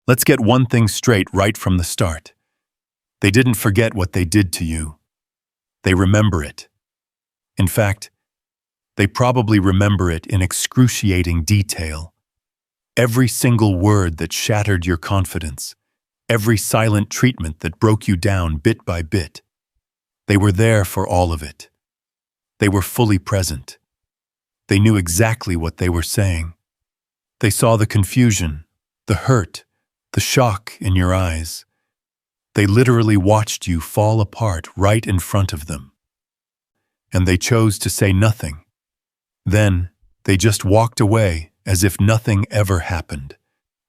Let's get one thing straight right from the start. They didn't forget what they did to you. They remember it. In fact, they probably remember it in excruciating detail. Every single word that shattered your confidence, every silent treatment that broke you down bit by bit. They were there for all of it. They were fully present. They knew exactly what they were saying. They saw the confusion, the hurt, the shock in your eyes. They literally watched you fall apart right in front of them. And they chose to say nothing. Then, they just walked away as if nothing ever happened.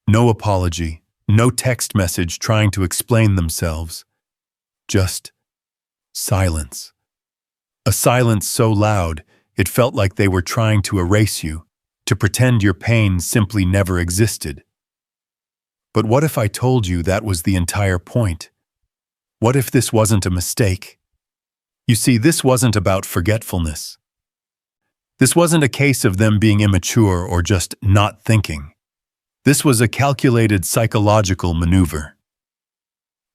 No apology, no text message trying to explain themselves. Just silence. A silence so loud, it felt like they were trying to erase you, to pretend your pain simply never existed. But what if I told you that was the entire point? What if this wasn't a mistake? You see, this wasn't about forgetfulness. This wasn't a case of them being immature or just not thinking. This was a calculated psychological maneuver.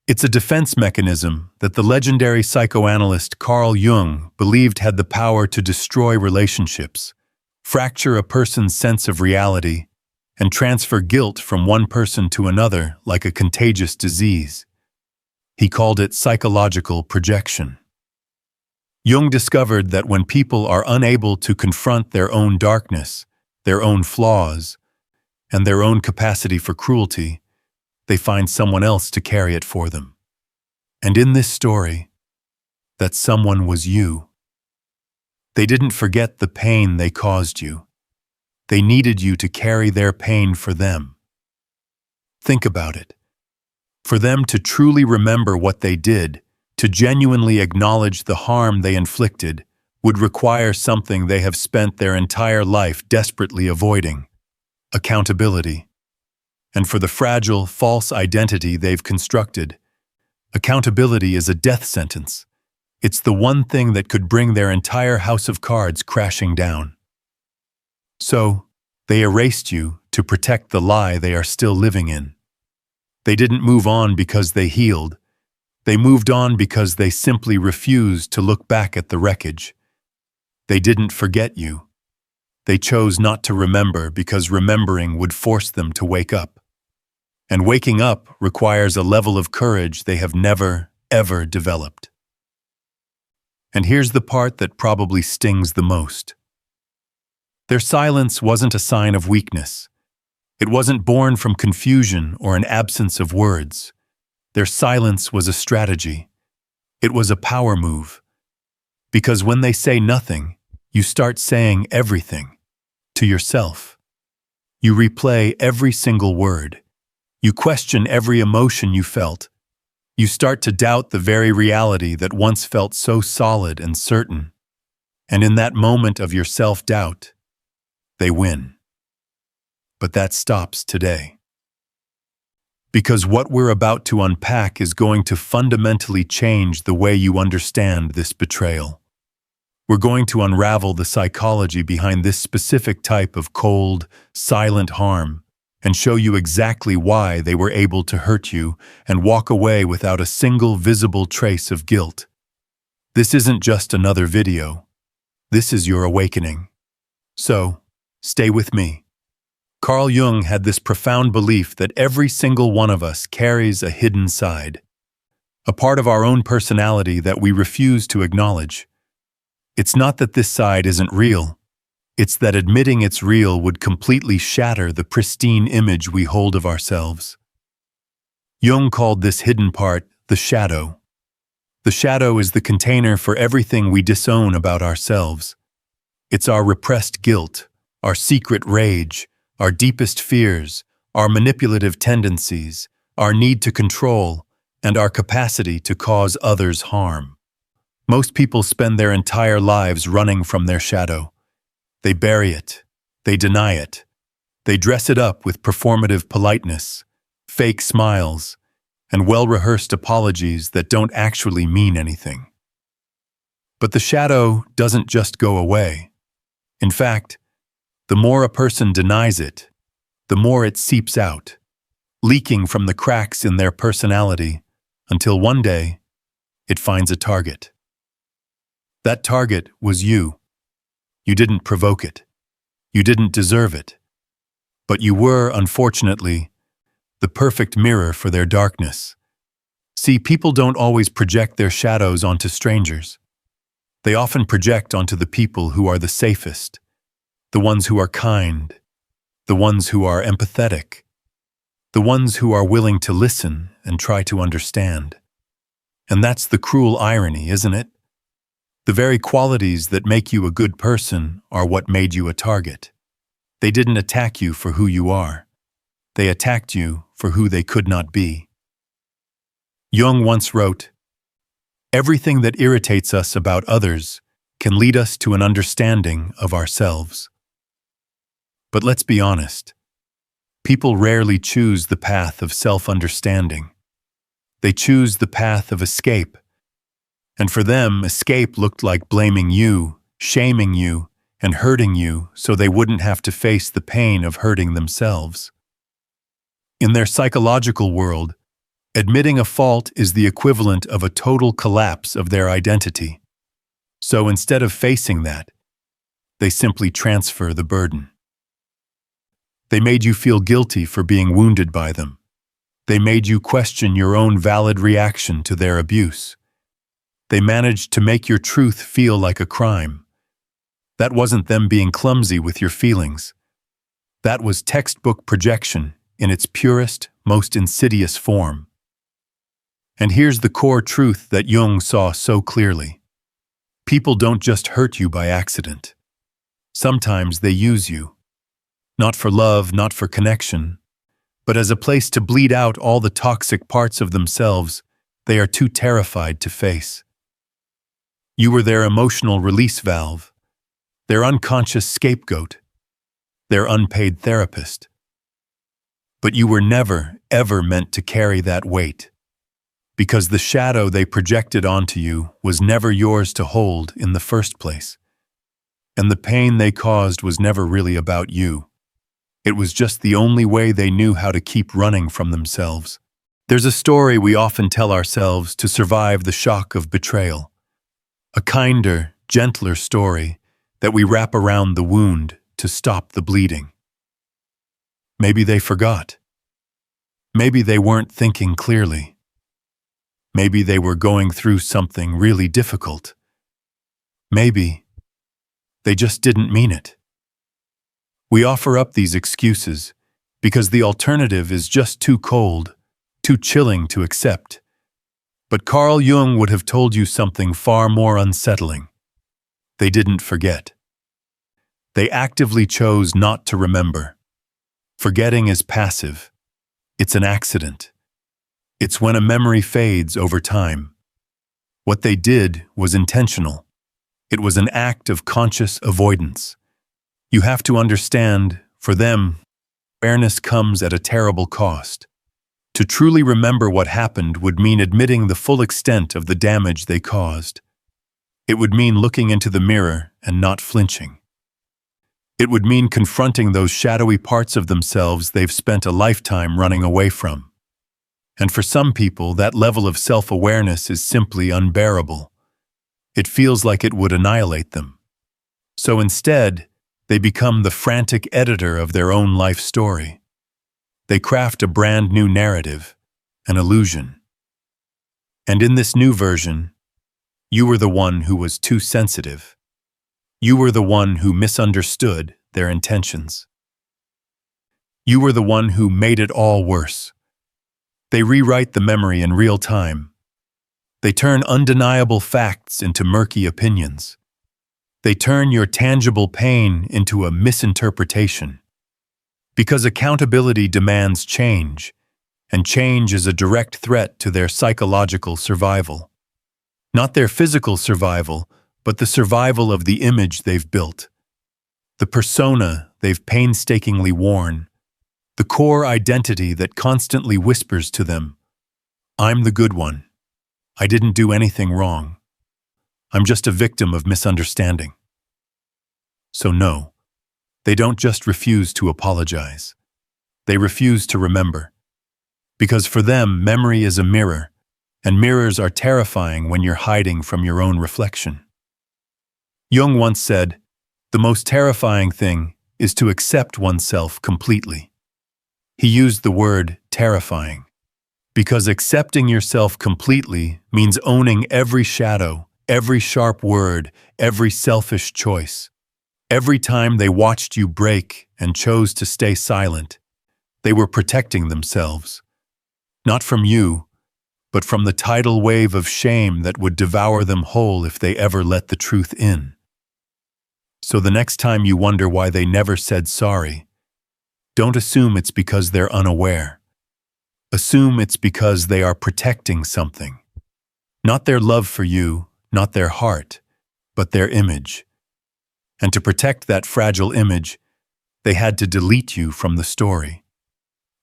It's a defense mechanism that the legendary psychoanalyst Carl Jung believed had the power to destroy relationships, fracture a person's sense of reality, and transfer guilt from one person to another like a contagious disease. He called it psychological projection. Jung discovered that when people are unable to confront their own darkness, their own flaws, and their own capacity for cruelty, they find someone else to carry it for them. And in this story, that someone was you. They didn't forget the pain they caused you. They needed you to carry their pain for them. Think about it. For them to truly remember what they did, to genuinely acknowledge the harm they inflicted, would require something they have spent their entire life desperately avoiding: accountability. And for the fragile, false identity they've constructed, accountability is a death sentence. It's the one thing that could bring their entire house of cards crashing down. So, they erased you to protect the lie they are still living in. They didn't move on because they healed. They moved on because they simply refused to look back at the wreckage. They didn't forget you. They chose not to remember because remembering would force them to wake up. And waking up requires a level of courage they have never, ever developed. And here's the part that probably stings the most. Their silence wasn't a sign of weakness. It wasn't born from confusion or an absence of words. Their silence was a strategy. It was a power move. Because when they say nothing, you start saying everything. To yourself. You replay every single word. You question every emotion you felt. You start to doubt the very reality that once felt so solid and certain. And in that moment of your self-doubt, they win. But that stops today. Because what we're about to unpack is going to fundamentally change the way you understand this betrayal. We're going to unravel the psychology behind this specific type of cold, silent harm and show you exactly why they were able to hurt you and walk away without a single visible trace of guilt. This isn't just another video. This is your awakening. So, stay with me. Carl Jung had this profound belief that every single one of us carries a hidden side, a part of our own personality that we refuse to acknowledge. It's not that this side isn't real. It's that admitting it's real would completely shatter the pristine image we hold of ourselves. Jung called this hidden part the shadow. The shadow is the container for everything we disown about ourselves. It's our repressed guilt, our secret rage, our deepest fears, our manipulative tendencies, our need to control, and our capacity to cause others harm. Most people spend their entire lives running from their shadow. They bury it. They deny it. They dress it up with performative politeness, fake smiles, and well-rehearsed apologies that don't actually mean anything. But the shadow doesn't just go away. In fact, the more a person denies it, the more it seeps out. leaking from the cracks in their personality until one day it finds a target. That target was you. You didn't provoke it. You didn't deserve it. But you were, unfortunately, the perfect mirror for their darkness. See, people don't always project their shadows onto strangers. They often project onto the people who are the safest, the ones who are kind, the ones who are empathetic, the ones who are willing to listen and try to understand. And that's the cruel irony, isn't it? The very qualities that make you a good person are what made you a target. They didn't attack you for who you are. They attacked you for who they could not be. Jung once wrote, "Everything that irritates us about others can lead us to an understanding of ourselves." But let's be honest. People rarely choose the path of self-understanding. They choose the path of escape. And for them, escape looked like blaming you, shaming you, and hurting you so they wouldn't have to face the pain of hurting themselves. In their psychological world, admitting a fault is the equivalent of a total collapse of their identity. So instead of facing that, they simply transfer the burden. They made you feel guilty for being wounded by them. They made you question your own valid reaction to their abuse. They managed to make your truth feel like a crime. That wasn't them being clumsy with your feelings. That was textbook projection in its purest, most insidious form. And here's the core truth that Jung saw so clearly. People don't just hurt you by accident. Sometimes they use you. Not for love, not for connection, but as a place to bleed out all the toxic parts of themselves they are too terrified to face. You were their emotional release valve, their unconscious scapegoat, their unpaid therapist. But you were never, ever meant to carry that weight, because the shadow they projected onto you was never yours to hold in the first place. And the pain they caused was never really about you. It was just the only way they knew how to keep running from themselves. There's a story we often tell ourselves to survive the shock of betrayal. A kinder, gentler story that we wrap around the wound to stop the bleeding. Maybe they forgot. Maybe they weren't thinking clearly. Maybe they were going through something really difficult. Maybe they just didn't mean it. We offer up these excuses because the alternative is just too cold, too chilling to accept. But Carl Jung would have told you something far more unsettling. They didn't forget. They actively chose not to remember. Forgetting is passive. It's an accident. It's when a memory fades over time. What they did was intentional. It was an act of conscious avoidance. You have to understand, for them, awareness comes at a terrible cost. To truly remember what happened would mean admitting the full extent of the damage they caused. It would mean looking into the mirror and not flinching. It would mean confronting those shadowy parts of themselves they've spent a lifetime running away from. And for some people, that level of self-awareness is simply unbearable. It feels like it would annihilate them. So instead, they become the frantic editor of their own life story. They craft a brand new narrative, an illusion. And in this new version, you were the one who was too sensitive. You were the one who misunderstood their intentions. You were the one who made it all worse. They rewrite the memory in real time. They turn undeniable facts into murky opinions. They turn your tangible pain into a misinterpretation. Because accountability demands change, and change is a direct threat to their psychological survival. Not their physical survival, but the survival of the image they've built. The persona they've painstakingly worn. The core identity that constantly whispers to them, "I'm the good one. I didn't do anything wrong. I'm just a victim of misunderstanding." So no, they don't just refuse to apologize. They refuse to remember. Because for them, memory is a mirror, and mirrors are terrifying when you're hiding from your own reflection. Jung once said, "The most terrifying thing is to accept oneself completely." He used the word terrifying, because accepting yourself completely means owning every shadow, every sharp word, every selfish choice. Every time they watched you break and chose to stay silent, they were protecting themselves. Not from you, but from the tidal wave of shame that would devour them whole if they ever let the truth in. So the next time you wonder why they never said sorry, don't assume it's because they're unaware. Assume it's because they are protecting something. Not their love for you, not their heart, but their image. And to protect that fragile image, they had to delete you from the story.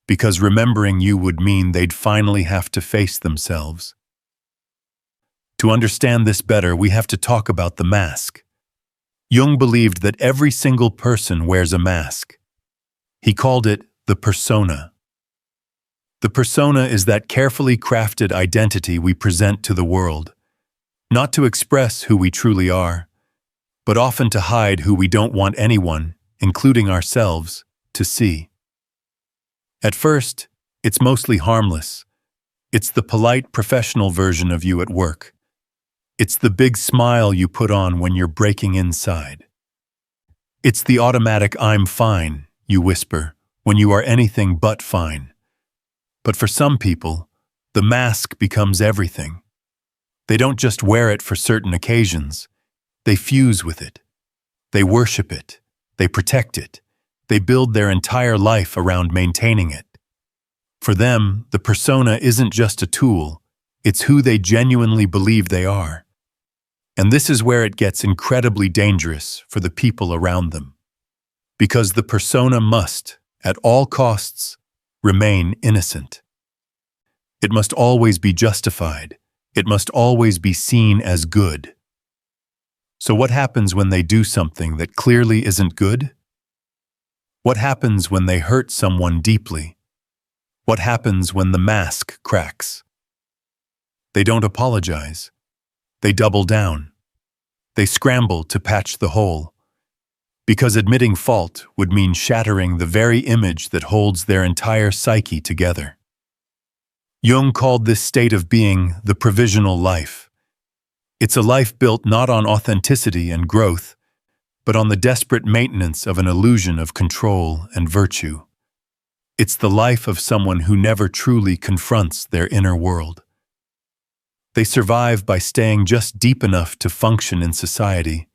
Because remembering you would mean they'd finally have to face themselves. To understand this better, we have to talk about the mask. Jung believed that every single person wears a mask. He called it the persona. The persona is that carefully crafted identity we present to the world, not to express who we truly are, but often to hide who we don't want anyone, including ourselves, to see. At first, it's mostly harmless. It's the polite, professional version of you at work. It's the big smile you put on when you're breaking inside. It's the automatic "I'm fine" you whisper when you are anything but fine. But for some people, the mask becomes everything. They don't just wear it for certain occasions. They fuse with it. They worship it. They protect it. They build their entire life around maintaining it. For them, the persona isn't just a tool. It's who they genuinely believe they are. And this is where it gets incredibly dangerous for the people around them. Because the persona must, at all costs, remain innocent. It must always be justified. It must always be seen as good. So what happens when they do something that clearly isn't good? What happens when they hurt someone deeply? What happens when the mask cracks? They don't apologize. They double down. They scramble to patch the hole. Because admitting fault would mean shattering the very image that holds their entire psyche together. Jung called this state of being the provisional life. It's a life built not on authenticity and growth, but on the desperate maintenance of an illusion of control and virtue. It's the life of someone who never truly confronts their inner world. They survive by staying just deep enough to function in society,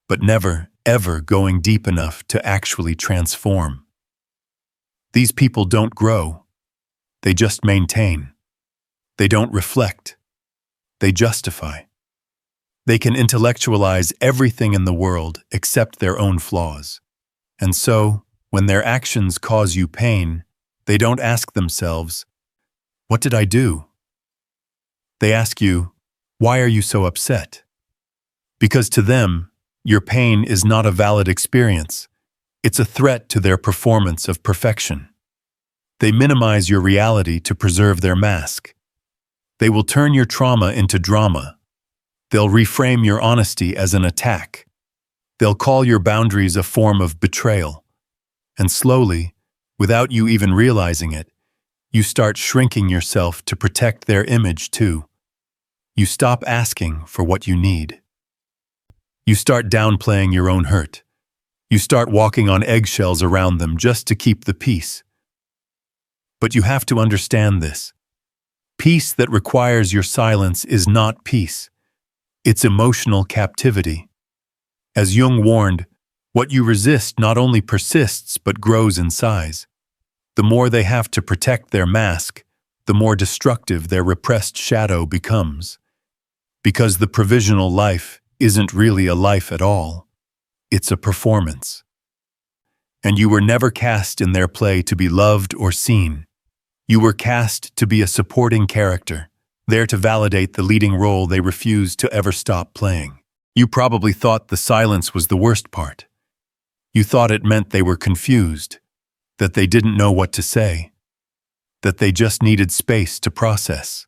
but never, ever going deep enough to actually transform. These people don't grow. They just maintain. They don't reflect. They justify. They can intellectualize everything in the world except their own flaws. And so, when their actions cause you pain, they don't ask themselves, "What did I do?" They ask you, "Why are you so upset?" Because to them, your pain is not a valid experience. It's a threat to their performance of perfection. They minimize your reality to preserve their mask. They will turn your trauma into drama. They'll reframe your honesty as an attack. They'll call your boundaries a form of betrayal. And slowly, without you even realizing it, you start shrinking yourself to protect their image too. You stop asking for what you need. You start downplaying your own hurt. You start walking on eggshells around them just to keep the peace. But you have to understand this. Peace that requires your silence is not peace. It's emotional captivity. As Jung warned, what you resist not only persists but grows in size. The more they have to protect their mask, the more destructive their repressed shadow becomes. Because the provisional life isn't really a life at all. It's a performance. And you were never cast in their play to be loved or seen. You were cast to be a supporting character, there to validate the leading role they refused to ever stop playing. You probably thought the silence was the worst part. You thought it meant they were confused, that they didn't know what to say. that they just needed space to process.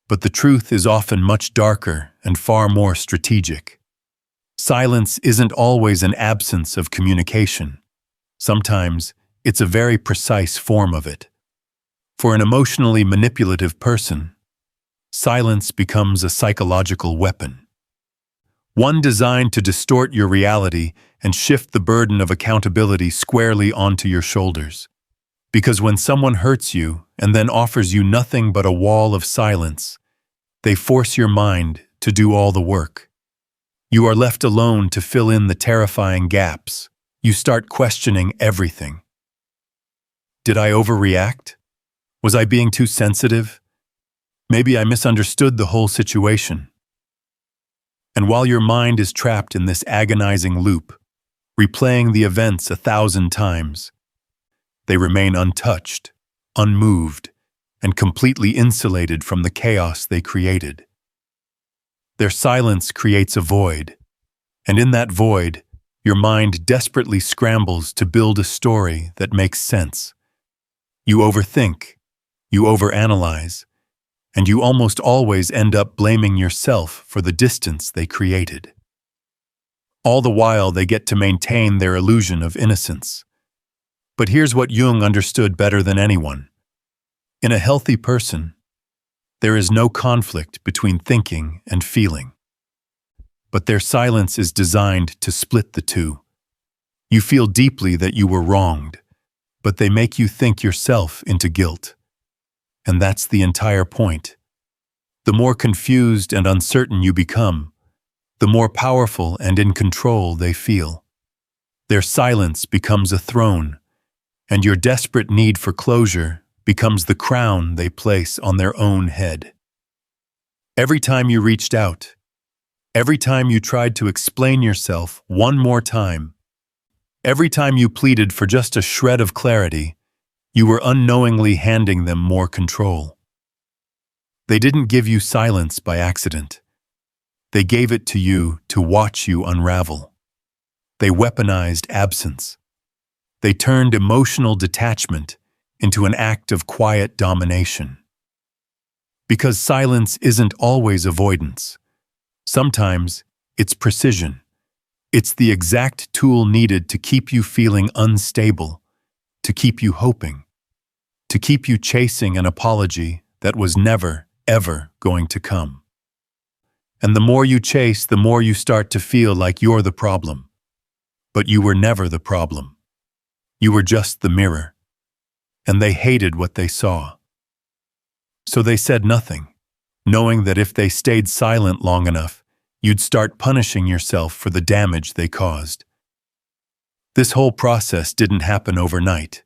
But the truth is often much darker and far more strategic. Silence isn't always an absence of communication. Sometimes it's a very precise form of it. For an emotionally manipulative person, silence becomes a psychological weapon. One designed to distort your reality and shift the burden of accountability squarely onto your shoulders. Because when someone hurts you and then offers you nothing but a wall of silence, they force your mind to do all the work. You are left alone to fill in the terrifying gaps. You start questioning everything. Did I overreact? Was I being too sensitive? Maybe I misunderstood the whole situation. And while your mind is trapped in this agonizing loop, replaying the events 1,000 times, they remain untouched, unmoved, and completely insulated from the chaos they created. Their silence creates a void, and in that void, your mind desperately scrambles to build a story that makes sense. You overthink, you overanalyze, and you almost always end up blaming yourself for the distance they created. All the while, they get to maintain their illusion of innocence. But here's what Jung understood better than anyone. In a healthy person, there is no conflict between thinking and feeling. But their silence is designed to split the two. You feel deeply that you were wronged, but they make you think yourself into guilt. And that's the entire point. The more confused and uncertain you become, the more powerful and in control they feel. Their silence becomes a throne, and your desperate need for closure becomes the crown they place on their own head. Every time you reached out, every time you tried to explain yourself one more time, every time you pleaded for just a shred of clarity, you were unknowingly handing them more control. They didn't give you silence by accident. They gave it to you to watch you unravel. They weaponized absence. They turned emotional detachment into an act of quiet domination. Because silence isn't always avoidance. Sometimes it's precision. It's the exact tool needed to keep you feeling unstable, to keep you hoping, to keep you chasing an apology that was never, ever going to come. And the more you chase, the more you start to feel like you're the problem. But you were never the problem. You were just the mirror. And they hated what they saw. So they said nothing, knowing that if they stayed silent long enough, you'd start punishing yourself for the damage they caused. This whole process didn't happen overnight.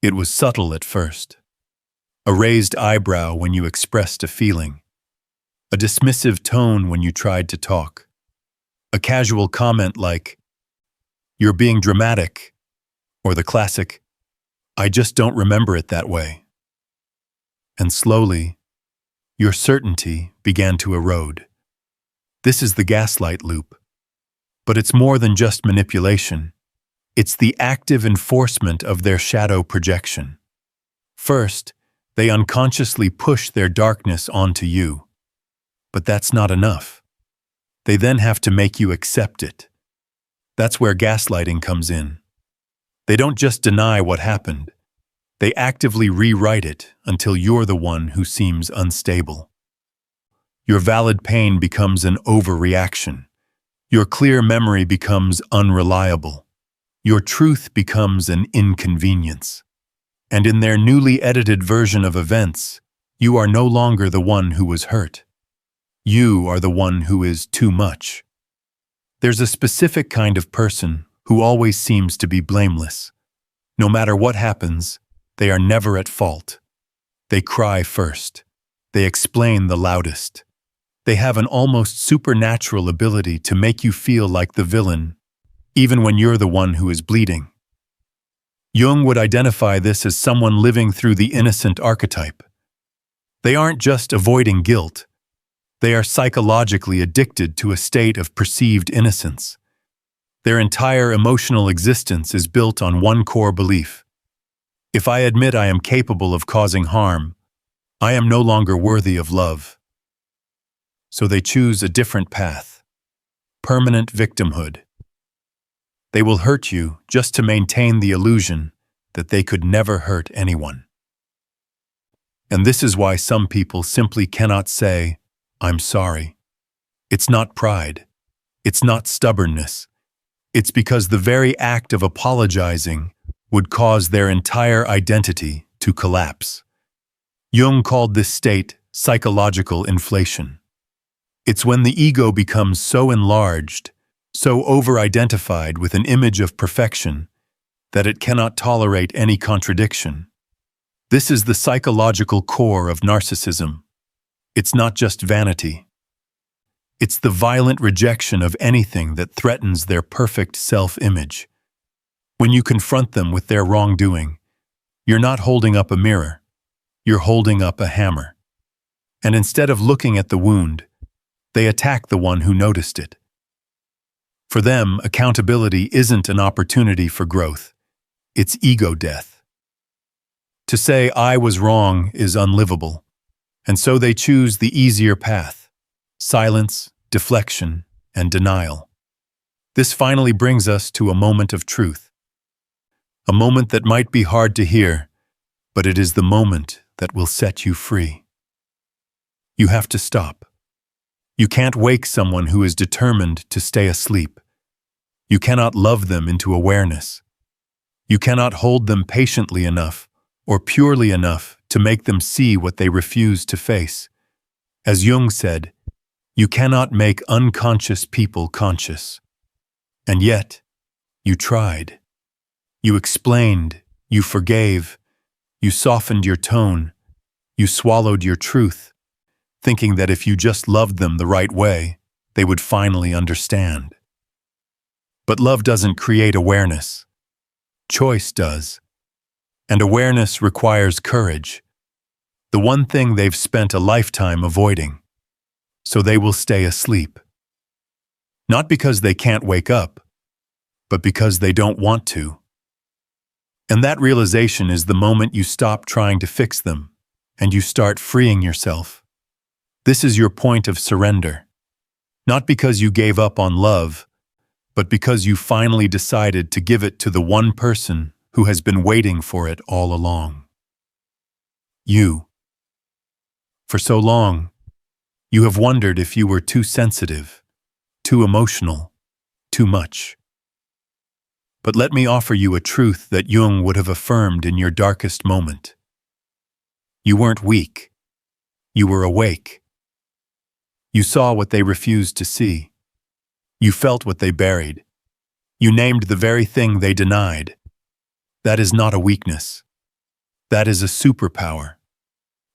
It was subtle at first. A raised eyebrow when you expressed a feeling. A dismissive tone when you tried to talk. A casual comment like, "You're being dramatic," or the classic, "I just don't remember it that way." And slowly, your certainty began to erode. This is the gaslight loop. But it's more than just manipulation. It's the active enforcement of their shadow projection. First, they unconsciously push their darkness onto you. But that's not enough. They then have to make you accept it. That's where gaslighting comes in. They don't just deny what happened. They actively rewrite it until you're the one who seems unstable. Your valid pain becomes an overreaction. Your clear memory becomes unreliable. Your truth becomes an inconvenience. And in their newly edited version of events, you are no longer the one who was hurt. You are the one who is too much. There's a specific kind of person who always seems to be blameless. No matter what happens, they are never at fault. They cry first. They explain the loudest. They have an almost supernatural ability to make you feel like the villain, even when you're the one who is bleeding. Jung would identify this as someone living through the innocent archetype. They aren't just avoiding guilt. They are psychologically addicted to a state of perceived innocence. Their entire emotional existence is built on one core belief. If I admit I am capable of causing harm, I am no longer worthy of love. So they choose a different path: permanent victimhood. They will hurt you just to maintain the illusion that they could never hurt anyone. And this is why some people simply cannot say, "I'm sorry." It's not pride. It's not stubbornness. It's because the very act of apologizing would cause their entire identity to collapse. Jung called this state psychological inflation. It's when the ego becomes so enlarged, so over-identified with an image of perfection, that it cannot tolerate any contradiction. This is the psychological core of narcissism. It's not just vanity. It's the violent rejection of anything that threatens their perfect self-image. When you confront them with their wrongdoing, you're not holding up a mirror, you're holding up a hammer. And instead of looking at the wound, they attack the one who noticed it. For them, accountability isn't an opportunity for growth, it's ego death. To say "I was wrong" is unlivable, and so they choose the easier path: silence, deflection, and denial. This finally brings us to a moment of truth. A moment that might be hard to hear, but it is the moment that will set you free. You have to stop. You can't wake someone who is determined to stay asleep. You cannot love them into awareness. You cannot hold them patiently enough or purely enough to make them see what they refuse to face. As Jung said, you cannot make unconscious people conscious. And yet, you tried. You explained, you forgave, you softened your tone, you swallowed your truth, thinking that if you just loved them the right way, they would finally understand. But love doesn't create awareness. Choice does. And awareness requires courage, the one thing they've spent a lifetime avoiding. So they will stay asleep. Not because they can't wake up, but because they don't want to. And that realization is the moment you stop trying to fix them and you start freeing yourself. This is your point of surrender. Not because you gave up on love, but because you finally decided to give it to the one person who has been waiting for it all along. You. For so long, you have wondered if you were too sensitive, too emotional, too much. But let me offer you a truth that Jung would have affirmed in your darkest moment. You weren't weak. You were awake. You saw what they refused to see. You felt what they buried. You named the very thing they denied. That is not a weakness. That is a superpower.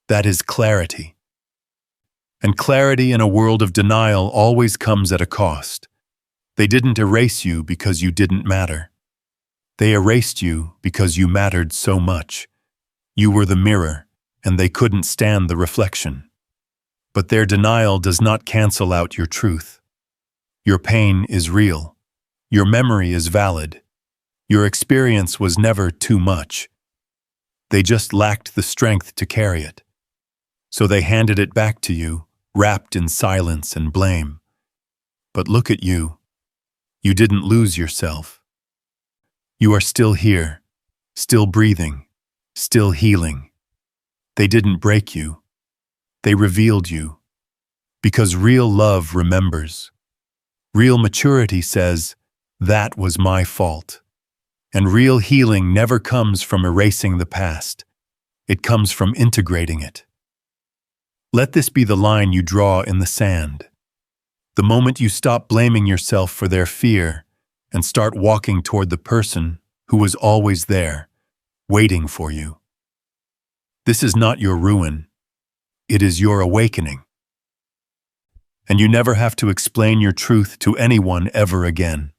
That is clarity. And clarity in a world of denial always comes at a cost. They didn't erase you because you didn't matter. They erased you because you mattered so much. You were the mirror, and they couldn't stand the reflection. But their denial does not cancel out your truth. Your pain is real. Your memory is valid. Your experience was never too much. They just lacked the strength to carry it. So they handed it back to you, wrapped in silence and blame. But look at you. You didn't lose yourself. You are still here, still breathing, still healing. They didn't break you. They revealed you. Because real love remembers. Real maturity says, "That was my fault." And real healing never comes from erasing the past. It comes from integrating it. Let this be the line you draw in the sand. The moment you stop blaming yourself for their fear and start walking toward the person who was always there, waiting for you. This is not your ruin. It is your awakening. And you never have to explain your truth to anyone ever again.